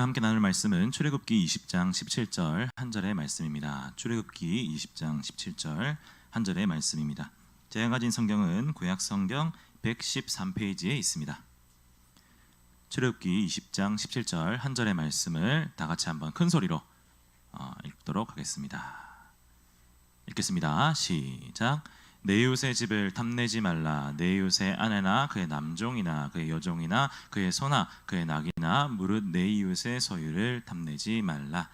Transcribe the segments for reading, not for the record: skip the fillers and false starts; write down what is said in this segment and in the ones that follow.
함께 나눌 말씀은 출애굽기 20장 17절 한 절의 말씀입니다. 출애굽기 20장 17절 한 절의 말씀입니다. 제가 가진 성경은 구약 성경 113페이지에 있습니다. 출애굽기 20장 17절 한 절의 말씀을 다 같이 한번 큰 소리로 읽도록 하겠습니다. 읽겠습니다. 시작. 내 이웃의 집을 탐내지 말라. 내 이웃의 아내나 그의 남종이나 그의 여종이나 그의 소나 그의 낙이나 무릇 내 이웃의 소유를 탐내지 말라.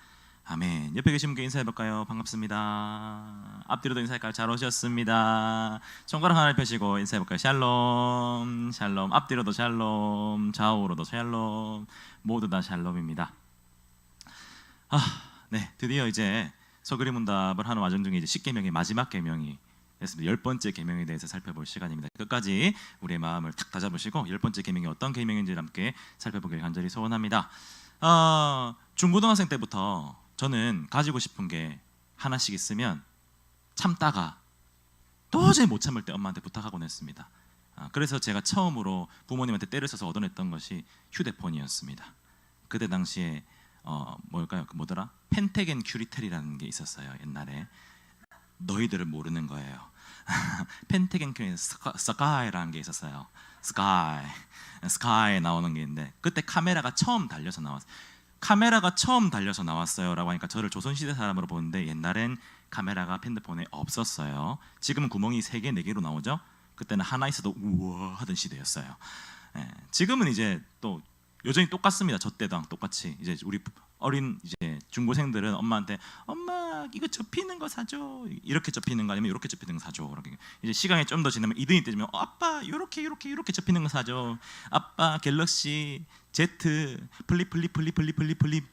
아멘. 옆에 계신 분께 인사해볼까요? 반갑습니다. 앞뒤로도 인사할까요? 잘 오셨습니다. 손가락 하나를 펴시고 인사해볼까요? 샬롬 샬롬. 앞뒤로도 샬롬, 좌우로도 샬롬, 모두 다 샬롬입니다. 네, 드디어 이제 서그리 문답을 하는 와중 중에 이제 10계명의 마지막 계명이 됐습니다. 10번째 계명에 대해서 살펴볼 시간입니다. 끝까지 우리의 마음을 탁 다잡으시고 10번째 계명이 어떤 계명인지를 함께 살펴보길 간절히 소원합니다. 중고등학생 때부터 저는 가지고 싶은 게 하나씩 있으면 참다가 도저히 못 참을 때 엄마한테 부탁하곤 했습니다. 그래서 제가 처음으로 부모님한테 때를 써서 얻어냈던 것이 휴대폰이었습니다. 그때 당시에 뭘까요? 뭐더라? 펜텍앤 큐리텔이라는 게 있었어요. 옛날에. 너희들을 모르는 거예요. 펜텍앤 큐리텔 스카이라는 게 있었어요. 스카이에 나오는 게 있는데 그때 카메라가 처음 달려서 나왔어요. 카메라가 처음 달려서 나왔어요라고 하니까 저를 조선시대 사람으로 보는데 옛날엔 카메라가 핸드폰에 없었어요. 지금은 구멍이 3개, 4개로 나오죠. 그때는 하나 있어도 우와 하던 시대였어요. 지금은 이제 또 여전히 똑같습니다. 저 때랑 똑같이 이제 우리 어린 이제 중고생들은 엄마한테 엄마 이거 접히는 거 사줘 이렇게 접히는 거 아니면 이렇게 접히는 거 사줘. 이렇게 이제 시간이 좀 더 지나면 이등이 되면 아빠 이렇게 접히는 거 사줘. 아빠 갤럭시 Z 플립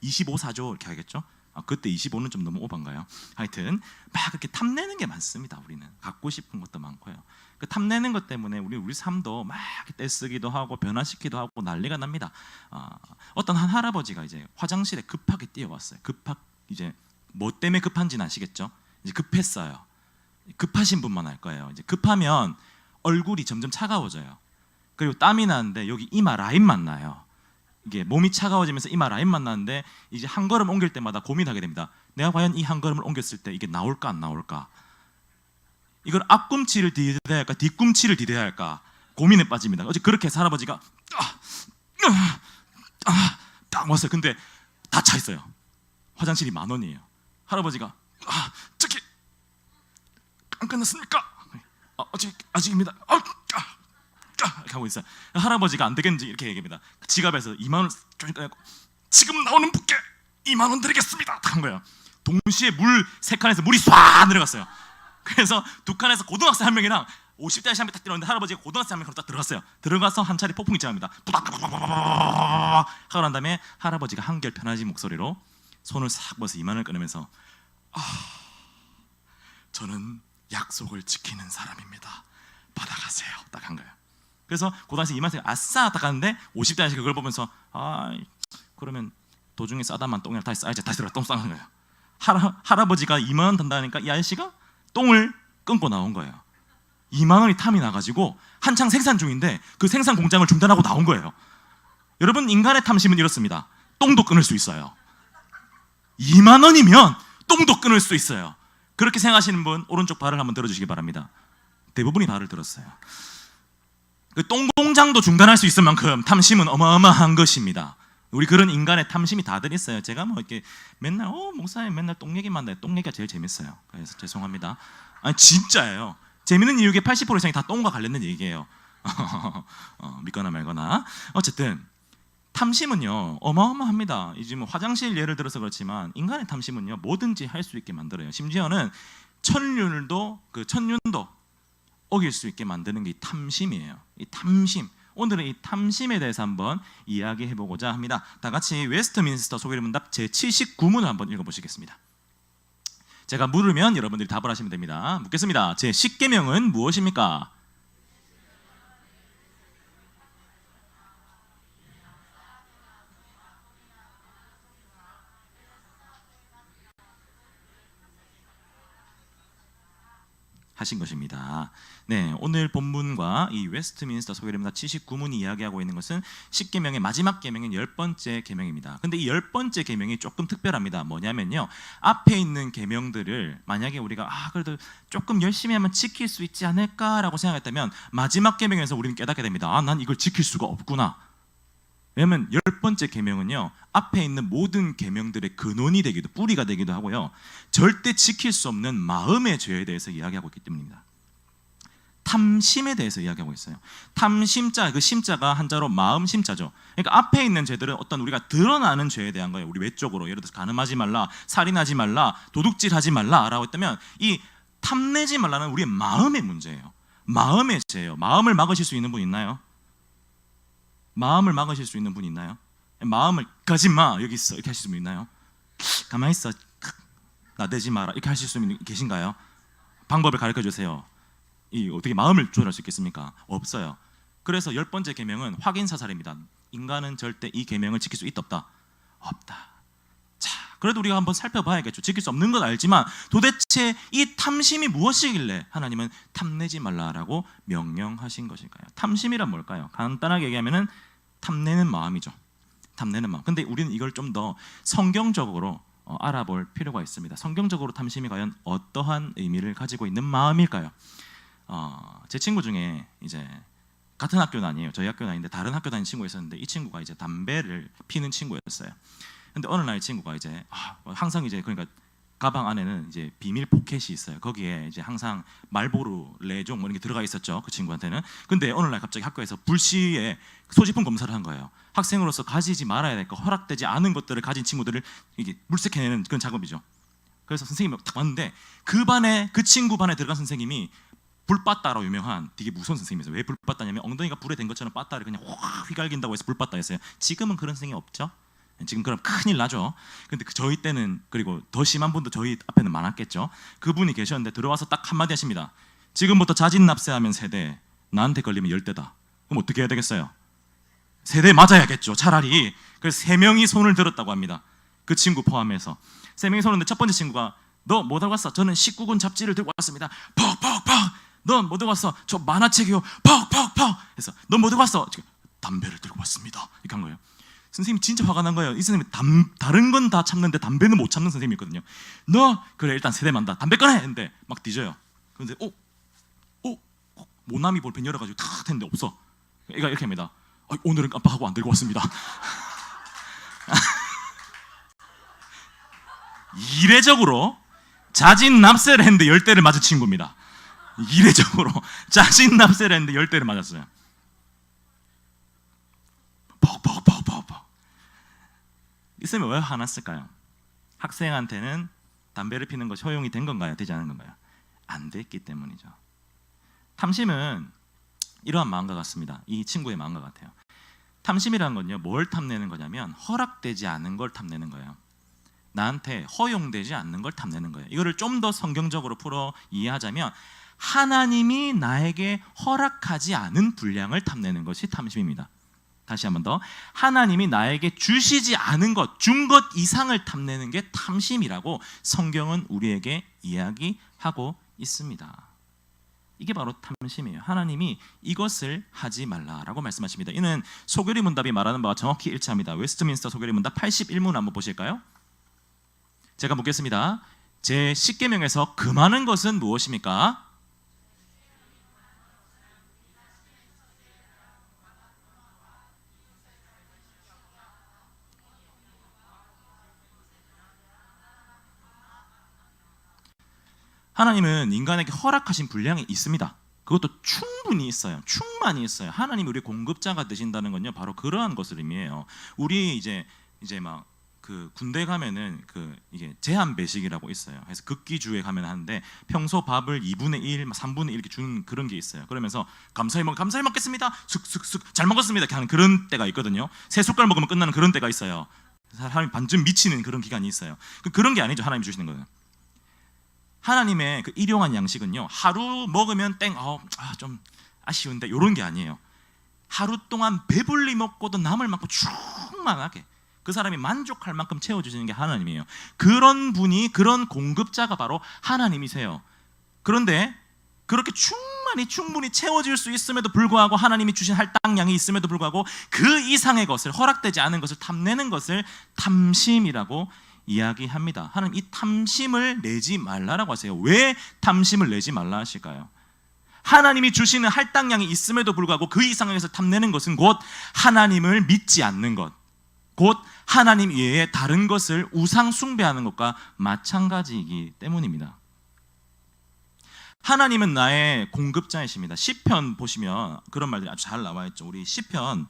25 사줘 이렇게 하겠죠. 그때 25는 좀 너무 오반가요? 하여튼 막 그렇게 탐내는 게 많습니다. 우리는 갖고 싶은 것도 많고요. 그 탐내는 것 때문에 우리 삶도 막 떼쓰기도 하고 변화시키기도 하고 난리가 납니다. 어떤 한 할아버지가 이제 화장실에 급하게 뛰어왔어요. 이제 뭐 때문에 급한지는 아시겠죠? 이제 급했어요. 급하신 분만 알 거예요. 이제 급하면 얼굴이 점점 차가워져요. 그리고 땀이 나는데 여기 이마 라인만 나요. 이게 몸이 차가워지면서 이마 라인만 나는데 이제 한 걸음 옮길 때마다 고민하게 됩니다. 내가 과연 이 한 걸음을 옮겼을 때 이게 나올까 안 나올까? 이걸 앞꿈치를 디뎌야 할까 뒤꿈치를 디뎌야 할까 고민에 빠집니다. 어제 그렇게 해서 할아버지가 딱 왔어요. 근데 다 차 있어요. 화장실이 10,000원이에요. 할아버지가 저기 안 끝났습니까? 아직입니다. 이렇게 하고 있어요. 할아버지가 안 되겠는지 이렇게 얘기합니다. 지갑에서 20,000원 꺼내고 지금 나오는 분께 20,000원 드리겠습니다. 한 거예요. 동시에 물 3칸에서 물이 쏴 내려갔어요. 그래서 2칸에서 고등학생 1명이랑 50대 아저씨 1명 딱 들어갔는데 할아버지가 고등학생 1명으로 딱 들어갔어요. 들어가서 한 차례 폭풍이 지납니다. 하고 난 다음에 할아버지가 한결 편해진 목소리로 손을 싹 벗어 20,000원을 꺼내면서 저는 약속을 지키는 사람입니다. 받아가세요. 딱 한 거예요. 그래서 고등학생 20,000원 아싸 딱 갔는데 50대 아저씨가 그걸 보면서 그러면 도중에 싸다만 똥이랑 다시 싸야지. 다시 들어가 똥 싸는 거예요. 할아버지가 20,000원 든다니까 이 아저씨가 똥을 끊고 나온 거예요. 20,000원이 탐이 나가지고 한창 생산 중인데 그 생산 공장을 중단하고 나온 거예요. 여러분 인간의 탐심은 이렇습니다. 똥도 끊을 수 있어요. 20,000원이면 똥도 끊을 수 있어요. 그렇게 생각하시는 분 오른쪽 발을 한번 들어주시기 바랍니다. 대부분이 발을 들었어요. 그 똥 공장도 중단할 수 있을 만큼 탐심은 어마어마한 것입니다. 우리 그런 인간의 탐심이 다들 있어요. 제가 뭐 이렇게 맨날 목사님 맨날 똥 얘기만 해. 똥 얘기가 제일 재밌어요. 그래서 죄송합니다. 아니 진짜예요. 재밌는 이유의 80% 이상이 다 똥과 관련된 얘기예요. 믿거나 말거나. 어쨌든 탐심은요 어마어마합니다. 이제 뭐 화장실 예를 들어서 그렇지만 인간의 탐심은요 뭐든지 할 수 있게 만들어요. 심지어는 천륜도 어길 수 있게 만드는 게 이 탐심이에요. 이 탐심. 오늘은 이 탐심에 대해서 한번 이야기해 보고자 합니다. 다 같이 웨스트민스터 소개를 문답 제79문을 한번 읽어보시겠습니다. 제가 물으면 여러분들이 답을 하시면 됩니다. 묻겠습니다. 제10계명은 무엇입니까? 하신 것입니다. 네, 오늘 본문과 이 웨스트민스터 소개례문답 79문이 이야기하고 있는 것은 10계명의 마지막 계명인 10번째 계명입니다. 근데 이 10번째 계명이 조금 특별합니다. 뭐냐면요, 앞에 있는 계명들을 만약에 우리가 그래도 조금 열심히 하면 지킬 수 있지 않을까라고 생각했다면 마지막 계명에서 우리는 깨닫게 됩니다. 난 이걸 지킬 수가 없구나. 왜냐하면 10번째 계명은요, 앞에 있는 모든 계명들의 근원이 되기도, 뿌리가 되기도 하고요, 절대 지킬 수 없는 마음의 죄에 대해서 이야기하고 있기 때문입니다. 탐심에 대해서 이야기하고 있어요. 탐심자, 그 심자가 한자로 마음 심자죠. 그러니까 앞에 있는 죄들은 어떤 우리가 드러나는 죄에 대한 거예요. 우리 외적으로 예를 들어서 간음하지 말라, 살인하지 말라, 도둑질하지 말라라고 했다면 이 탐내지 말라는 우리의 마음의 문제예요. 마음의 죄예요. 마음을 막으실 수 있는 분 있나요? 마음을 막으실 수 있는 분 있나요? 마음을 가지 마, 여기 있어, 이렇게 하실 분 있나요? 가만히 있어, 나대지 마라, 이렇게 하실 수 있는 분 계신가요? 방법을 가르쳐 주세요. 어떻게 마음을 조절할 수 있겠습니까? 없어요. 그래서 10번째 계명은 확인 사살입니다. 인간은 절대 이 계명을 지킬 수 있다 없다? 없다. 자, 그래도 우리가 한번 살펴봐야겠죠. 지킬 수 없는 건 알지만 도대체 이 탐심이 무엇이길래 하나님은 탐내지 말라라고 명령하신 것일까요? 탐심이란 뭘까요? 간단하게 얘기하면은 탐내는 마음이죠. 탐내는 마음. 근데 우리는 이걸 좀 더 성경적으로 알아볼 필요가 있습니다. 성경적으로 탐심이 과연 어떠한 의미를 가지고 있는 마음일까요? 제 친구 중에 이제 같은 학교는 아니에요. 저희 학교는 아닌데 다른 학교 다니는 친구가 있었는데, 이 친구가 이제 담배를 피는 친구였어요. 근데 어느 날 친구가 이제 항상 이제 그러니까 가방 안에는 이제 비밀 포켓이 있어요. 거기에 이제 항상 말보루, 레종 뭐 이런 게 들어가 있었죠, 그 친구한테는. 근데 어느 날 갑자기 학교에서 불시에 소지품 검사를 한 거예요. 학생으로서 가지지 말아야 될 거, 허락되지 않은 것들을 가진 친구들을 이게 물색해내는 그런 작업이죠. 그래서 선생님이 딱 왔는데 그 친구 반에 들어간 선생님이 불빠따로 유명한 되게 무서운 선생님이었어요. 왜 불빠따냐면 엉덩이가 불에 댄 것처럼 빠따를 그냥 확 휘갈긴다고 해서 불빠따였어요. 지금은 그런 선생님이 없죠. 지금 그럼 큰일 나죠. 근데 저희 때는, 그리고 더 심한 분도 저희 앞에는 많았겠죠. 그분이 계셨는데 들어와서 딱 한마디 하십니다. 지금부터 자진납세하면 세대, 나한테 걸리면 10대다. 그럼 어떻게 해야 되겠어요? 세대 맞아야겠죠, 차라리. 그래서 3명이 손을 들었다고 합니다. 그 친구 포함해서 3명이 손을 들었는데, 첫 번째 친구가 너 뭐 들고 왔어? 저는 19군 잡지를 들고 왔습니다. 퍽퍽퍽. 넌 뭐 들고 왔어? 저 만화책이요. 퍽퍽퍽. 해서 넌 뭐 들고 왔어? 담배를 들고 왔습니다. 이렇게 한 거예요. 선생님이 진짜 화가 난 거예요. 이 선생님이 다른 건 다 참는데 담배는 못 참는 선생님이었거든요. 너 그래 일단 세대 만다, 담배 꺼내 했는데 막 뒤져요. 그런데 모나미 볼펜 열어가지고 탁 했는데 없어. 얘가 이렇게 합니다. 오늘은 깜빡하고 안 들고 왔습니다. 이례적으로 자진납세를 했는데 10대를 맞은 친구입니다. 이례적으로 자진납세를 했는데 10대를 맞았어요. 퍽퍽퍽퍽퍽. 이 쌤이 왜 화났을까요? 학생한테는 담배를 피는 것이 허용이 된 건가요? 되지 않은 건가요? 안 됐기 때문이죠. 탐심은 이러한 마음과 같습니다. 이 친구의 마음과 같아요. 탐심이라는 건요, 뭘 탐내는 거냐면 허락되지 않은 걸 탐내는 거예요. 나한테 허용되지 않는 걸 탐내는 거예요. 이거를 좀 더 성경적으로 풀어 이해하자면 하나님이 나에게 허락하지 않은 분량을 탐내는 것이 탐심입니다. 다시 한 번 더, 하나님이 나에게 주시지 않은 것, 준 것 이상을 탐내는 게 탐심이라고 성경은 우리에게 이야기하고 있습니다. 이게 바로 탐심이에요. 하나님이 이것을 하지 말라라고 말씀하십니다. 이는 소결의 문답이 말하는 바와 정확히 일치합니다. 웨스트민스터 소결의 문답 81문 한번 보실까요? 제가 묻겠습니다. 제 10계명에서 금하는 것은 무엇입니까? 하나님은 인간에게 허락하신 분량이 있습니다. 그것도 충분히 있어요. 충만히 있어요. 하나님이 우리 공급자가 되신다는 건요, 바로 그러한 것을 의미해요. 우리 이제 막 그 군대 가면은 이게 제한 배식이라고 있어요. 그래서 극기주에 가면 하는데 평소 밥을 2분의 1, 3분의 1 이렇게 주는 그런 게 있어요. 그러면서 감사히 먹겠습니다. 슥슥슥 잘 먹었습니다. 이렇게 하는 그런 때가 있거든요. 3숟갈 먹으면 끝나는 그런 때가 있어요. 사람이 반쯤 미치는 그런 기간이 있어요. 그런 게 아니죠. 하나님이 주시는 거는. 하나님의 그 일용한 양식은요, 하루 먹으면 좀 아쉬운데 이런 게 아니에요. 하루 동안 배불리 먹고도 남을 만큼 충만하게 그 사람이 만족할 만큼 채워주시는 게 하나님이에요. 그런 분이, 그런 공급자가 바로 하나님이세요. 그런데 그렇게 충분히 채워질 수 있음에도 불구하고 하나님이 주신 할당량이 있음에도 불구하고 그 이상의 것을, 허락되지 않은 것을 탐내는 것을 탐심이라고 이야기합니다. 하나님 이 탐심을 내지 말라라고 하세요. 왜 탐심을 내지 말라 하실까요? 하나님이 주시는 할당량이 있음에도 불구하고 그 이상의 것을 탐내는 것은 곧 하나님을 믿지 않는 것, 곧 하나님 외에 다른 것을 우상 숭배하는 것과 마찬가지이기 때문입니다. 하나님은 나의 공급자이십니다. 시편 보시면 그런 말들이 아주 잘 나와 있죠. 우리 시편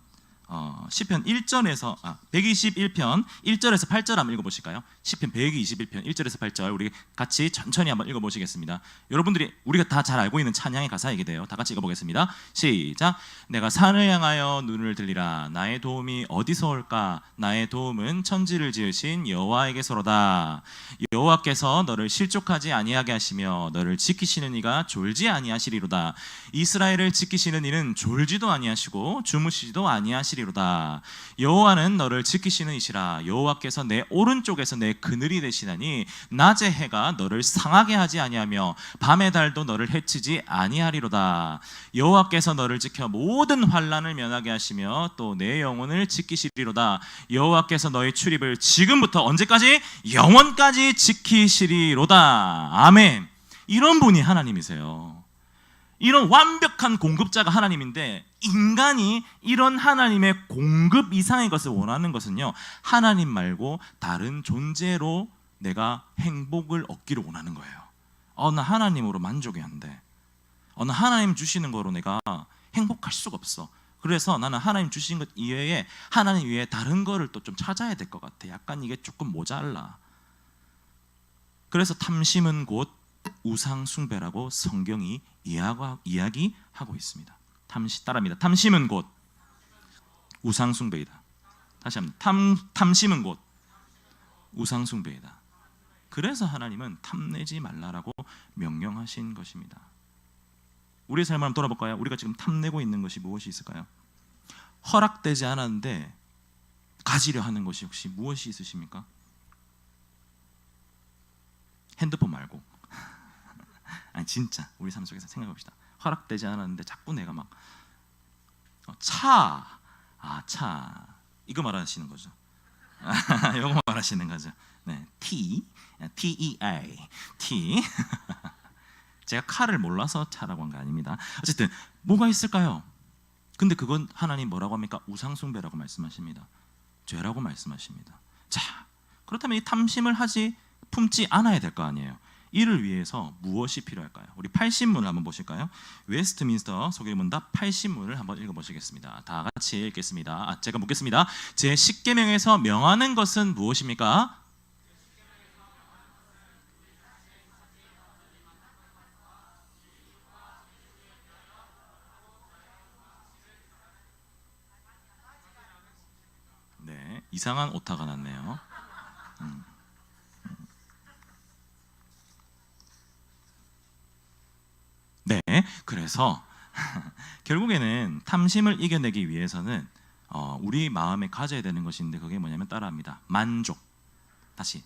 1절에서 121편 1절에서 8절 한번 읽어보실까요? 시편 121편 1절에서 8절 우리 같이 천천히 한번 읽어보시겠습니다. 여러분들이 우리가 다 잘 알고 있는 찬양의 가사이게 돼요. 다 같이 읽어보겠습니다. 시작. 내가 산을 향하여 눈을 들리라. 나의 도움이 어디서 올까? 나의 도움은 천지를 지으신 여호와에게서로다. 여호와께서 너를 실족하지 아니하게 하시며 너를 지키시는 이가 졸지 아니하시리로다. 이스라엘을 지키시는 이는 졸지도 아니하시고 주무시지도 아니하시리로다. 여호와는 너를 지키시는 이시라. 여호와께서 내 오른쪽에서 내 그늘이 되시나니 낮의 해가 너를 상하게 하지 아니하며 밤의 달도 너를 해치지 아니하리로다. 여호와께서 너를 지켜 모든 환난을 면하게 하시며 또 내 영혼을 지키시리로다. 여호와께서 너의 출입을 지금부터 언제까지? 영원까지 지키시리로다. 아멘. 이런 분이 하나님이세요. 이런 완벽한 공급자가 하나님인데 인간이 이런 하나님의 공급 이상의 것을 원하는 것은요, 하나님 말고 다른 존재로 내가 행복을 얻기를 원하는 거예요. 나 하나님으로 만족이 안 돼. 나 하나님 주시는 거로 내가 행복할 수가 없어. 그래서 나는 하나님 주신 것 이외에 하나님 외에 다른 거를 또 좀 찾아야 될 것 같아. 약간 이게 조금 모자라. 그래서 탐심은 곧 우상 숭배라고 성경이 이야기하고 있습니다. 따라합니다. 탐심은 곧 우상 숭배이다. 다시 합니다. 탐심은 곧 우상 숭배이다. 그래서 하나님은 탐내지 말라라고 명령하신 것입니다. 우리의 삶을 한번 돌아볼까요? 우리가 지금 탐내고 있는 것이 무엇이 있을까요? 허락되지 않았는데 가지려 하는 것이 혹시 무엇이 있으십니까? 핸드폰 말고 아니 진짜 우리 삶 속에서 생각해봅시다. 허락되지 않았는데 자꾸 내가 막 차 이거 말하시는 거죠. 이거 말하시는 거죠. 네, T-E-I 제가 칼을 몰라서 차라고 한 게 아닙니다. 어쨌든 뭐가 있을까요? 근데 그건 하나님 뭐라고 합니까? 우상숭배라고 말씀하십니다. 죄라고 말씀하십니다. 자, 그렇다면 이 탐심을 품지 않아야 될 거 아니에요. 이를 위해서 무엇이 필요할까요? 우리 80문을 한번 보실까요? 웨스트민스터 소개문답 80문을 한번 읽어보시겠습니다. 다 같이 읽겠습니다. 제가 묻겠습니다. 제 10계명에서 명하는 것은 무엇입니까? 네, 이상한 오타가 났네요. 네, 그래서 결국에는 탐심을 이겨내기 위해서는 우리 마음에 가져야 되는 것인데 그게 뭐냐면 따라합니다. 만족, 다시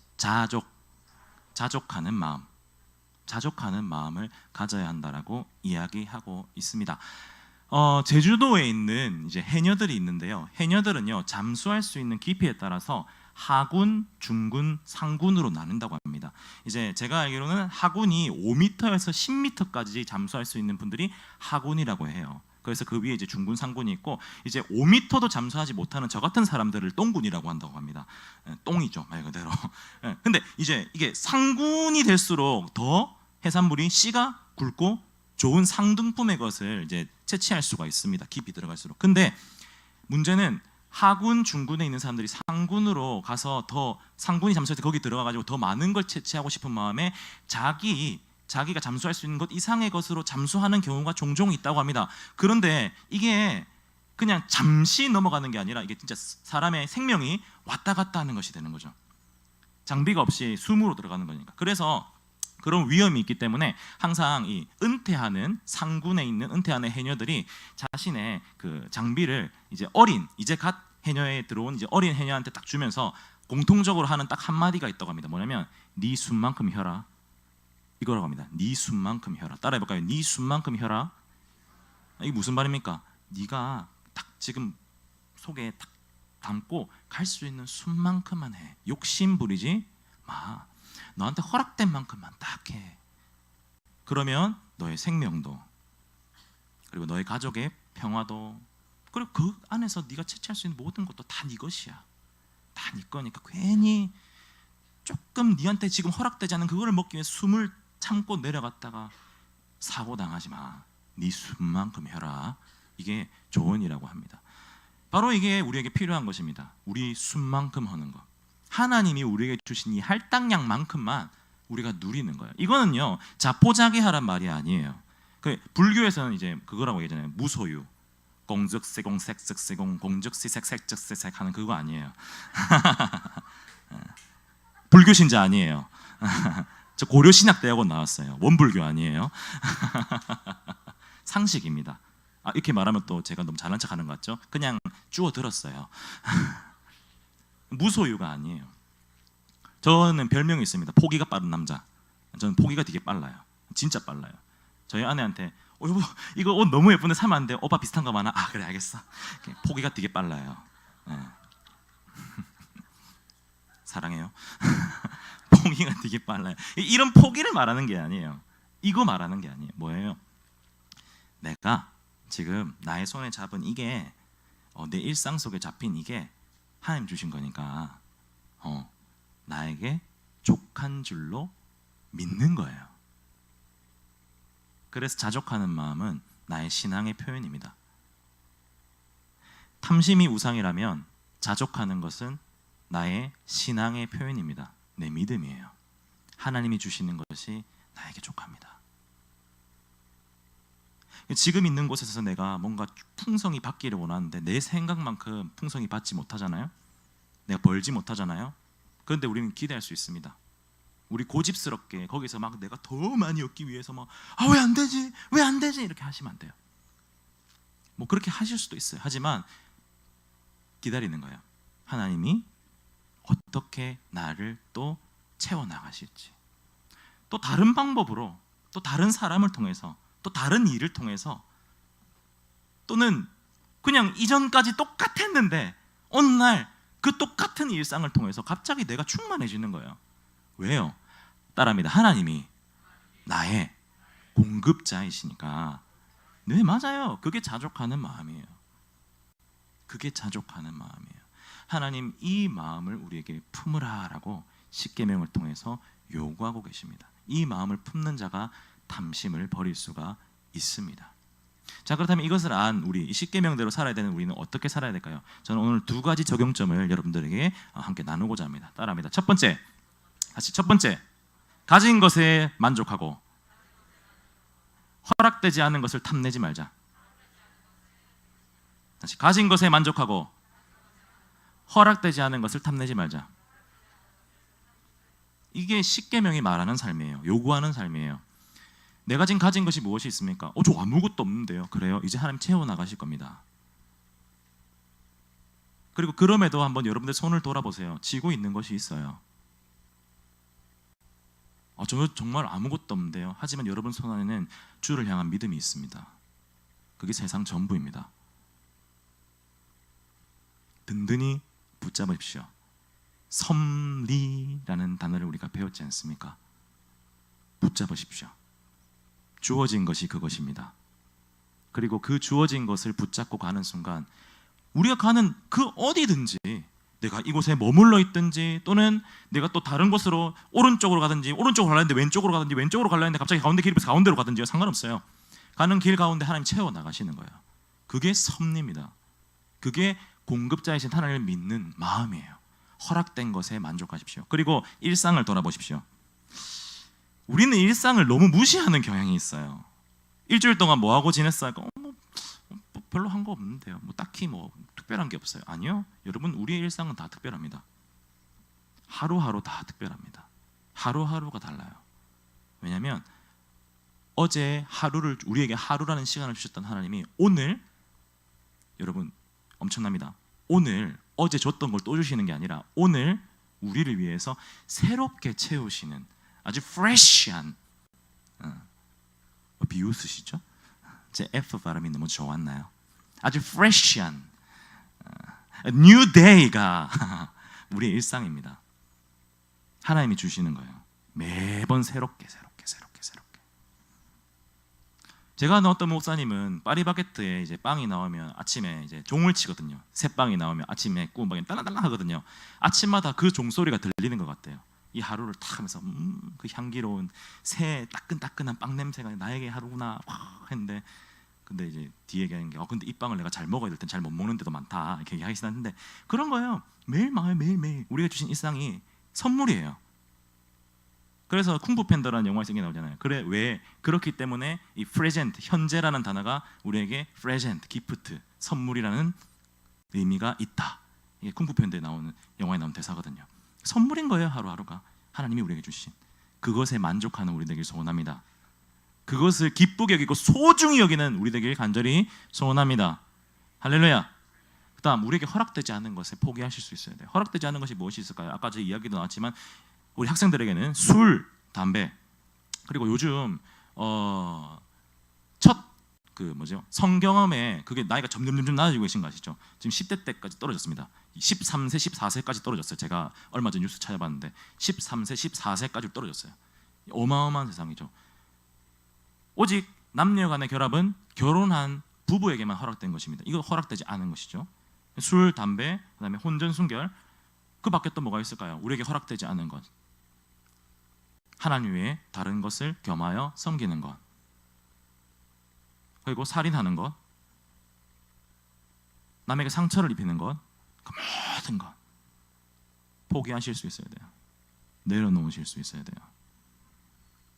자족하는 마음을 가져야 한다라고 이야기하고 있습니다. 제주도에 있는 이제 해녀들이 있는데요. 해녀들은요 잠수할 수 있는 깊이에 따라서 하군, 중군, 상군으로 나눈다고 합니다. 이제 제가 알기로는 하군이 5m에서 10m까지 잠수할 수 있는 분들이 하군이라고 해요. 그래서 그 위에 이제 중군, 상군이 있고 이제 5m도 잠수하지 못하는 저 같은 사람들을 똥군이라고 한다고 합니다. 똥이죠 말 그대로. 근데 이제 이게 상군이 될수록 더 해산물이 씨가 굵고 좋은 상등품의 것을 이제 채취할 수가 있습니다. 깊이 들어갈수록. 근데 문제는 하군, 중군에 있는 사람들이 상군으로 가서 더 상군이 잠수할 때 거기 들어가가지고 더 많은 걸 채취하고 싶은 마음에 자기가 잠수할 수 있는 것 이상의 것으로 잠수하는 경우가 종종 있다고 합니다. 그런데 이게 그냥 잠시 넘어가는 게 아니라 이게 진짜 사람의 생명이 왔다 갔다 하는 것이 되는 거죠. 장비가 없이 숨으로 들어가는 거니까. 그래서 그런 위험이 있기 때문에 항상 이 상군에 있는 은퇴하는 해녀들이 자신의 그 장비를 이제 이제 갓 해녀에 들어온 이제 어린 해녀한테 딱 주면서 공통적으로 하는 딱 한마디가 있다고 합니다. 뭐냐면 네 숨만큼 혀라. 이거라고 합니다. 네 숨만큼 혀라. 따라해볼까요? 네 숨만큼 혀라. 이게 무슨 말입니까? 네가 딱 지금 속에 딱 담고 갈 수 있는 숨만큼만 해. 욕심 부리지 마. 너한테 허락된 만큼만 딱 해. 그러면 너의 생명도, 그리고 너의 가족의 평화도, 그리고 그 안에서 네가 채취할 수 있는 모든 것도 다 네 것이야. 다 네 거니까 괜히 조금 네한테 지금 허락되지 않은 그거를 먹기 위해 숨을 참고 내려갔다가 사고 당하지 마. 네 숨만큼 혀라. 이게 조언이라고 합니다. 바로 이게 우리에게 필요한 것입니다. 우리 숨만큼 하는 것. 하나님이 우리에게 주신 이 할당량만큼만 우리가 누리는 거예요. 이거는요, 자포자기하란 말이 아니에요. 그 불교에서는 이제 그거라고 얘기하잖아요. 무소유, 공적세공 색적세공 공적시색 색적세색 하는 그거 아니에요. 불교 신자 아니에요. 저 고려 신학대학원 나왔어요. 원불교 아니에요. 상식입니다. 이렇게 말하면 또 제가 너무 잘난 척하는 것 같죠? 그냥 주워 들었어요. 무소유가 아니에요. 저는 별명이 있습니다. 포기가 빠른 남자. 저는 포기가 되게 빨라요. 진짜 빨라요. 저희 아내한테 여보 이거 옷 너무 예쁜데 사면 안 돼? 오빠 비슷한 거 많아? 그래 알겠어. 포기가 되게 빨라요. 네. 사랑해요. 포기가 되게 빨라요. 이런 포기를 말하는 게 아니에요. 이거 말하는 게 아니에요. 뭐예요? 내가 지금 나의 손에 잡은 이게 내 일상 속에 잡힌 이게 하나님 주신 거니까 나에게 족한 줄로 믿는 거예요. 그래서 자족하는 마음은 나의 신앙의 표현입니다. 탐심이 우상이라면 자족하는 것은 나의 신앙의 표현입니다. 내 믿음이에요. 하나님이 주시는 것이 나에게 족합니다. 지금 있는 곳에서 내가 뭔가 풍성이 받기를 원하는데 내 생각만큼 풍성이 받지 못하잖아요. 내가 벌지 못하잖아요. 그런데 우리는 기대할 수 있습니다. 우리 고집스럽게 거기서 막 내가 더 많이 얻기 위해서 막 왜 안 되지? 왜 안 되지? 이렇게 하시면 안 돼요. 뭐 그렇게 하실 수도 있어요. 하지만 기다리는 거예요. 하나님이 어떻게 나를 또 채워나가실지, 또 다른 방법으로, 또 다른 사람을 통해서, 또 다른 일을 통해서, 또는 그냥 이전까지 똑같았는데 어느 날 그 똑같은 일상을 통해서 갑자기 내가 충만해지는 거예요. 왜요? 따라합니다. 하나님이 나의 공급자이시니까. 네, 맞아요. 그게 자족하는 마음이에요. 그게 자족하는 마음이에요. 하나님 이 마음을 우리에게 품으라라고 십계명을 통해서 요구하고 계십니다. 이 마음을 품는 자가 탐심을 버릴 수가 있습니다. 자, 그렇다면 이것을 안 우리 이 십계명대로 살아야 되는 우리는 어떻게 살아야 될까요? 저는 오늘 두 가지 적용점을 여러분들에게 함께 나누고자 합니다. 따라합니다. 첫 번째, 가진 것에 만족하고 허락되지 않은 것을 탐내지 말자. 다시, 가진 것에 만족하고 허락되지 않은 것을 탐내지 말자. 이게 십계명이 말하는 삶이에요. 요구하는 삶이에요. 내가 지금 가진 것이 무엇이 있습니까? 저 아무것도 없는데요. 그래요? 이제 하나님 채워나가실 겁니다. 그리고 그럼에도 한번 여러분들 손을 돌아보세요. 쥐고 있는 것이 있어요. 저 정말 아무것도 없는데요. 하지만 여러분 손 안에는 주를 향한 믿음이 있습니다. 그게 세상 전부입니다. 든든히 붙잡으십시오. 섭리라는 단어를 우리가 배웠지 않습니까? 붙잡으십시오. 주어진 것이 그것입니다. 그리고 그 주어진 것을 붙잡고 가는 순간 우리가 가는 그 어디든지, 내가 이곳에 머물러 있든지, 또는 내가 또 다른 곳으로 오른쪽으로 가든지, 오른쪽으로 가려 했는데 왼쪽으로 가든지, 왼쪽으로 가려 했는데 갑자기 가운데 길이 있어서 가운데로 가든지요, 상관없어요. 가는 길 가운데 하나님 채워 나가시는 거예요. 그게 섭리입니다. 그게 공급자이신 하나님을 믿는 마음이에요. 허락된 것에 만족하십시오. 그리고 일상을 돌아보십시오. 우리는 일상을 너무 무시하는 경향이 있어요. 일주일 동안 뭐 하고 지냈어요? 뭐 별로 한 거 없는데요. 딱히 특별한 게 없어요. 아니요. 여러분, 우리의 일상은 다 특별합니다. 하루하루 다 특별합니다. 하루하루가 달라요. 왜냐하면 어제 하루를, 우리에게 하루라는 시간을 주셨던 하나님이 오늘, 여러분 엄청납니다. 오늘 어제 줬던 걸 또 주시는 게 아니라 오늘 우리를 위해서 새롭게 채우시는 아주 프레시한 비웃으시죠? 제 F 발음이 너무 좋았나요? 아주 fresh한 new day가 우리의 일상입니다. 하나님이 주시는 거예요. 매번 새롭게. 제가 아는 어떤 목사님은 파리바게트에 이제 빵이 나오면 아침에 이제 종을 치거든요. 새 빵이 나오면 아침에 구운 빵이 딸랑딸랑 하거든요. 아침마다 그 종소리가 들리는 것 같아요. 이 하루를 탁 하면서 그 향기로운 새 따끈따끈한 빵 냄새가 나에게 하루구나 했는데, 근데 이제 뒤에 얘기하는 게 근데 이 빵을 내가 잘 먹어야 될 땐 잘 못 먹는 데도 많다 이렇게 얘기하시는데, 그런 거예요. 매일 우리가 주신 일상이 선물이에요. 그래서 쿵푸 팬더라는 영화에서 이게 나오잖아요. 그래, 왜? 그렇기 때문에 이 present, 현재라는 단어가 우리에게 present, gift, 선물이라는 의미가 있다. 이게 쿵푸 팬더에 나오는, 영화에 나오는 대사거든요. 선물인 거예요. 하루하루가 하나님이 우리에게 주신, 그것에 만족하는 우리 되길 소원합니다. 그것을 기쁘게 여기고 소중히 여기는 우리 되길 간절히 소원합니다. 할렐루야. 그 다음, 우리에게 허락되지 않은 것에 포기하실 수 있어야 돼요. 허락되지 않은 것이 무엇이 있을까요? 아까 제 이야기도 나왔지만 우리 학생들에게는 술, 담배, 그리고 요즘 첫 성경험에 그게 나이가 점점 낮아지고 계신 거 아시죠? 지금 10대 때까지 떨어졌습니다. 13세, 14세까지 떨어졌어요. 제가 얼마 전 뉴스 찾아봤는데 13세, 14세까지 떨어졌어요. 어마어마한 세상이죠. 오직 남녀 간의 결합은 결혼한 부부에게만 허락된 것입니다. 이거 허락되지 않은 것이죠. 술, 담배, 그다음에 혼전, 순결, 그 밖에 또 뭐가 있을까요? 우리에게 허락되지 않은 것. 하나님 외에 다른 것을 겸하여 섬기는 것, 그리고 살인하는 것, 남에게 상처를 입히는 것, 그 모든 것 포기하실 수 있어야 돼요. 내려놓으실 수 있어야 돼요.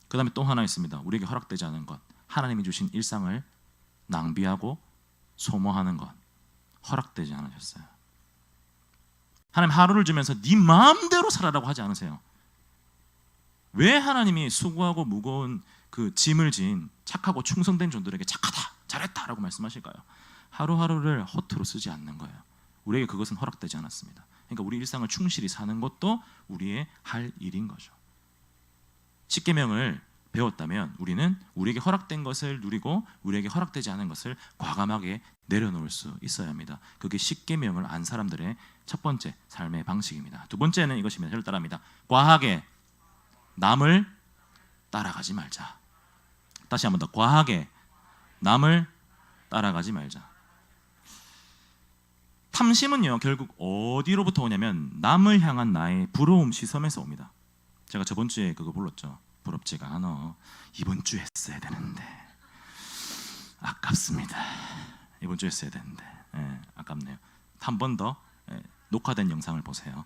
그 다음에 또 하나 있습니다. 우리에게 허락되지 않은 것, 하나님이 주신 일상을 낭비하고 소모하는 것, 허락되지 않으셨어요. 하나님 하루를 주면서 네 마음대로 살아라고 하지 않으세요. 왜 하나님이 수고하고 무거운 그 짐을 진 착하고 충성된 종들에게 착하다, 잘했다라고 말씀하실까요? 하루하루를 허투루 쓰지 않는 거예요. 우리에게 그것은 허락되지 않았습니다. 그러니까 우리 일상을 충실히 사는 것도 우리의 할 일인 거죠. 십계명을 배웠다면 우리는 우리에게 허락된 것을 누리고 우리에게 허락되지 않은 것을 과감하게 내려놓을 수 있어야 합니다. 그게 십계명을 안 사람들의 첫 번째 삶의 방식입니다. 두 번째는 이것입니다. 저를 따라합니다. 과하게 남을 따라가지 말자. 다시 한 번 더, 과하게 남을 따라가지 말자. 탐심은요, 결국 어디로부터 오냐면 남을 향한 나의 부러움, 시선에서 옵니다. 제가 저번 주에 그거 불렀죠. 부럽지가 않아. 이번 주에 했어야 되는데 아깝습니다. 이번 주에 했어야 되는데 아깝네요. 한 번 더 녹화된 영상을 보세요.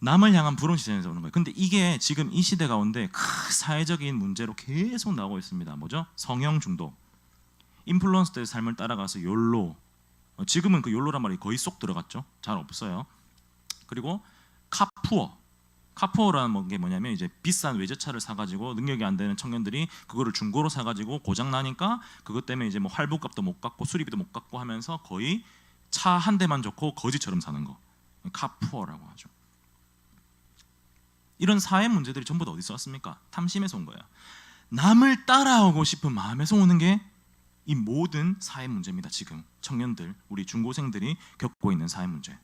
남을 향한 부러운 시선에서 오는 거예요. 근데 이게 지금 이 시대 가운데 큰 사회적인 문제로 계속 나오고 있습니다. 뭐죠? 성형 중독, 인플루언서들의 삶을 따라가서 욜로, 지금은 그 욜로란 말이 거의 쏙 들어갔죠. 잘 없어요. 그리고 카푸어라는 게 뭐냐면 이제 비싼 외제차를 사가지고 능력이 안 되는 청년들이 그거를 중고로 사가지고 고장 나니까 그것 때문에 이제 뭐 할부값도 못 갚고 수리비도 못 갚고 하면서 거의 차 한 대만 좋고 거지처럼 사는 거, 카푸어라고 하죠. 이런 사회 문제들이 전부 다 어디서 왔습니까? 탐심에서 온 거예요. 남을 따라오고 싶은 마음에서 오는 게 이 모든 사회 문제입니다. 지금 청년들, 우리 중고생들이 겪고 있는 사회 문제,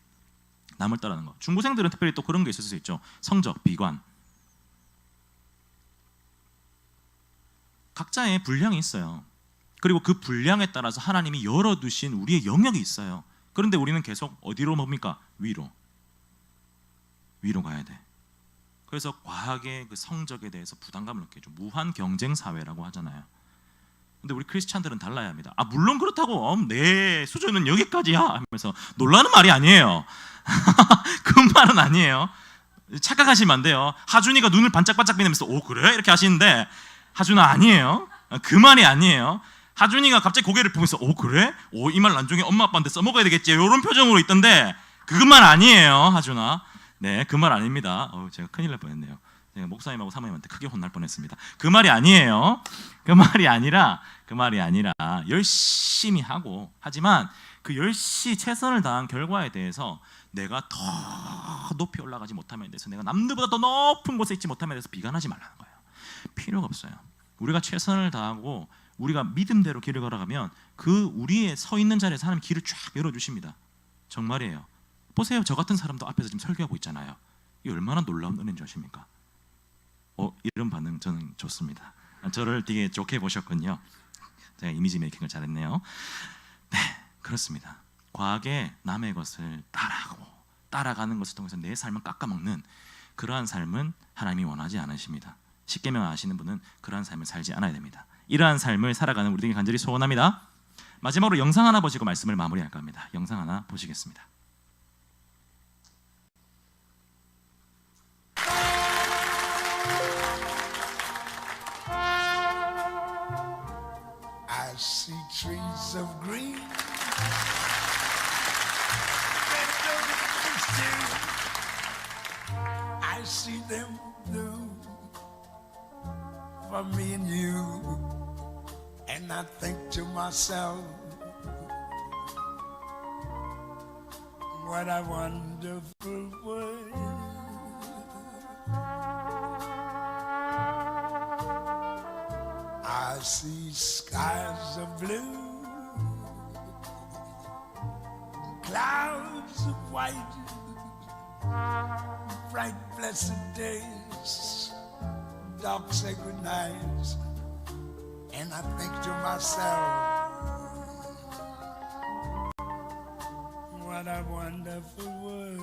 남을 따르는 거. 중고생들은 특별히 또 그런 게 있을 수 있죠. 성적, 비관, 각자의 분량이 있어요. 그리고 그 분량에 따라서 하나님이 열어두신 우리의 영역이 있어요. 그런데 우리는 계속 어디로 뭡니까? 위로 가야 돼. 그래서 과하게 그 성적에 대해서 부담감을 느끼죠. 무한 경쟁 사회라고 하잖아요. 근데 우리 크리스찬들은 달라야 합니다. 물론 그렇다고 내 수준은 여기까지야 하면서 놀라는 말이 아니에요. 그 말은 아니에요. 착각하시면 안 돼요. 하준이가 눈을 반짝반짝 빛내면서 오 그래? 이렇게 하시는데 하준아 아니에요. 그 말이 아니에요. 하준이가 갑자기 고개를 보면서 오 그래? 이 말 나중에 엄마 아빠한테 써먹어야 되겠지, 이런 표정으로 있던데 그 말 아니에요. 하준아, 네, 그 말 아닙니다. 제가 큰일 날 뻔했네요. 제가 목사님하고 사모님한테 크게 혼날 뻔했습니다. 그 말이 아니에요. 그 말이 아니라 열심히 하고, 하지만 그 열심히 최선을 다한 결과에 대해서 내가 더 높이 올라가지 못함에 대해서, 내가 남들보다 더 높은 곳에 있지 못함에 대해서 비관하지 말라는 거예요. 필요가 없어요. 우리가 최선을 다하고 우리가 믿음대로 길을 걸어가면 그 우리의 서 있는 자리에서 하나님 길을 쫙 열어주십니다. 정말이에요. 보세요. 저 같은 사람도 앞에서 지금 설교하고 있잖아요. 이 얼마나 놀라운 은혜인 줄 아십니까? 이런 반응 저는 좋습니다. 저를 되게 좋게 보셨군요. 제가 이미지 메이킹을 잘했네요. 네, 그렇습니다. 과하게 남의 것을 따라가는 것을 통해서 내 삶을 깎아먹는 그러한 삶은 하나님이 원하지 않으십니다. 십계명 아시는 분은 그러한 삶을 살지 않아야 됩니다. 이러한 삶을 살아가는 우리들에게 간절히 소원합니다. 마지막으로 영상 하나 보시고 말씀을 마무리할까 합니다. 영상 하나 보시겠습니다. I see trees of green. I see them blue for me and you. And I think to myself, what a wonderful world. I see skies of blue, clouds of white, bright blessed days, dark sacred nights, and I think to myself, what a wonderful world.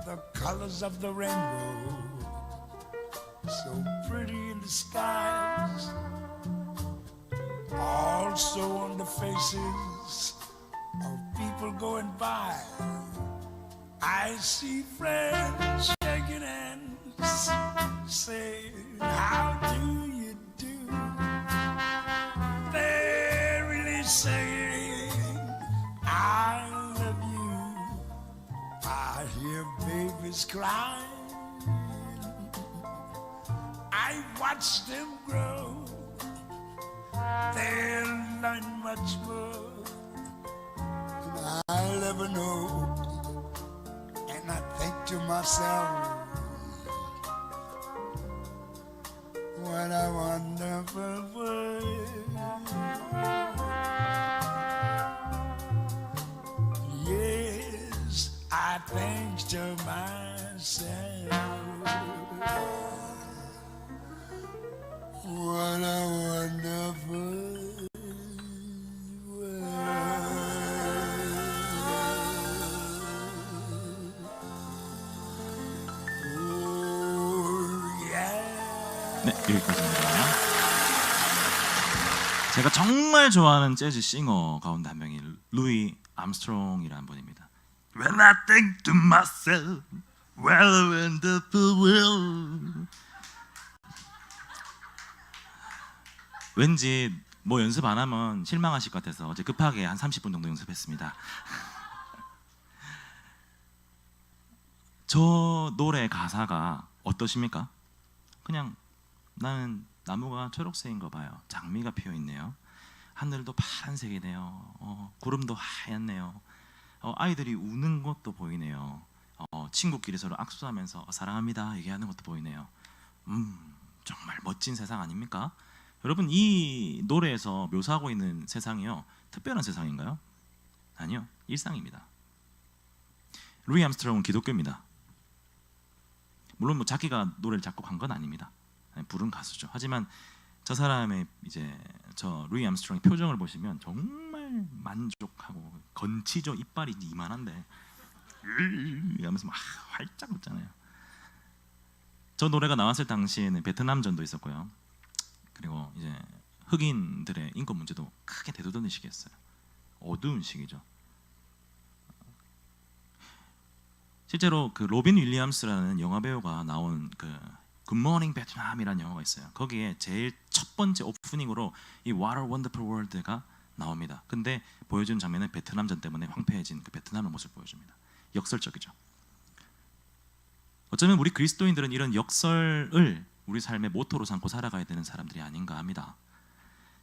The colors of the rainbow, so pretty in the skies, also on the faces of people going by. I see friends shaking hands, saying, how do you do? They're really saying, I love you. I hear babies crying. I watch them grow. They'll learn much more than I'll ever know. And I think to myself, what a wonderful world. Yes, I think to myself, what a wonderful 네, 여기까지입니다. 제가 정말 좋아하는 재즈 싱어 가운데 한 명이 루이 암스트롱이라는 분입니다. When I think to myself, what a wonderful world. 왠지 뭐 연습 안 하면 실망하실 것 같아서 어제 급하게 한 30분 정도 연습했습니다. 저 노래 가사가 어떠십니까? 그냥 나는 나무가 초록색인 거 봐요. 장미가 피어 있네요. 하늘도 파란색이네요. 구름도 하얗네요. 아이들이 우는 것도 보이네요. 친구끼리 서로 악수하면서 사랑합니다 얘기하는 것도 보이네요. 정말 멋진 세상 아닙니까? 여러분, 이 노래에서 묘사하고 있는 세상이요, 특별한 세상인가요? 아니요, 일상입니다. 루이 암스트롱은 기독교입니다. 물론 뭐 자기가 노래를 작곡한 건 아닙니다. 부른 가수죠. 하지만 저 사람의 이제 저 루이 암스트롱의 표정을 보시면 정말 만족하고, 건치죠. 이빨이 이만한데 이러면서 막 활짝 웃잖아요. 저 노래가 나왔을 당시에는 베트남전도 있었고요. 그리고 이제 흑인들의 인권 문제도 크게 대두되는 시기였어요. 어두운 시기죠. 실제로 그 로빈 윌리엄스라는 영화 배우가 나온 그 굿모닝 베트남이라는 영화가 있어요. 거기에 제일 첫 번째 오프닝으로 이 What a Wonderful World가 나옵니다. 근데 보여주는 장면은 베트남전 때문에 황폐해진 그 베트남의 모습을 보여줍니다. 역설적이죠. 어쩌면 우리 그리스도인들은 이런 역설을 우리 삶의 모토로 삼고 살아가야 되는 사람들이 아닌가 합니다.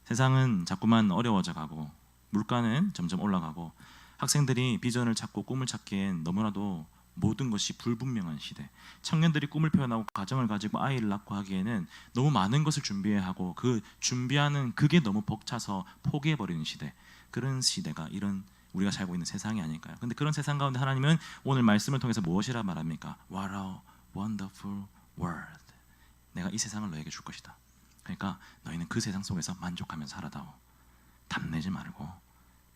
세상은 자꾸만 어려워져 가고 물가는 점점 올라가고 학생들이 비전을 찾고 꿈을 찾기엔 너무나도 모든 것이 불분명한 시대. 청년들이 꿈을 표현하고 가정을 가지고 아이를 낳고 하기에는 너무 많은 것을 준비해야 하고 그 준비하는 그게 너무 벅차서 포기해버리는 시대. 그런 시대가 이런 우리가 살고 있는 세상이 아닐까요? 근데 그런 세상 가운데 하나님은 오늘 말씀을 통해서 무엇이라 말합니까? What a wonderful world. 내가 이 세상을 너에게 줄 것이다. 그러니까 너희는 그 세상 속에서 만족하며 살아다오. 담내지 말고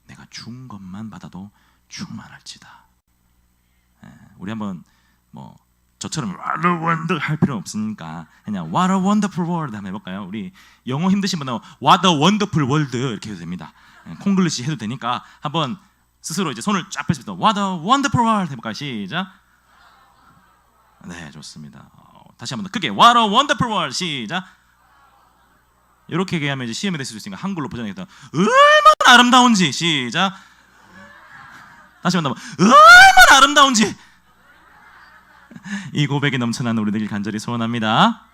내가 준 것만 받아도 충만할지다. 우리 한번 뭐 저처럼 What a wonder 할 필요는 없으니까 그냥 What a wonderful world 한번 해볼까요? 우리 영어 힘드신 분은 What a wonderful world 이렇게 해도 됩니다. 콩글리시 해도 되니까 한번 스스로 이제 손을 쫙 펼치면서 What a wonderful world 해볼까요? 시작. 네, 좋습니다. 다시 한번 더 크게 What a wonderful world 시작. 이렇게 얘기하면 이제 시험이 될 수도 있으니까 한글로 버전하겠다. 얼마나 아름다운지 시작. 다시 한번 얼마나 아름다운지. 이 고백이 넘쳐나는 우리들 간절히 소원합니다.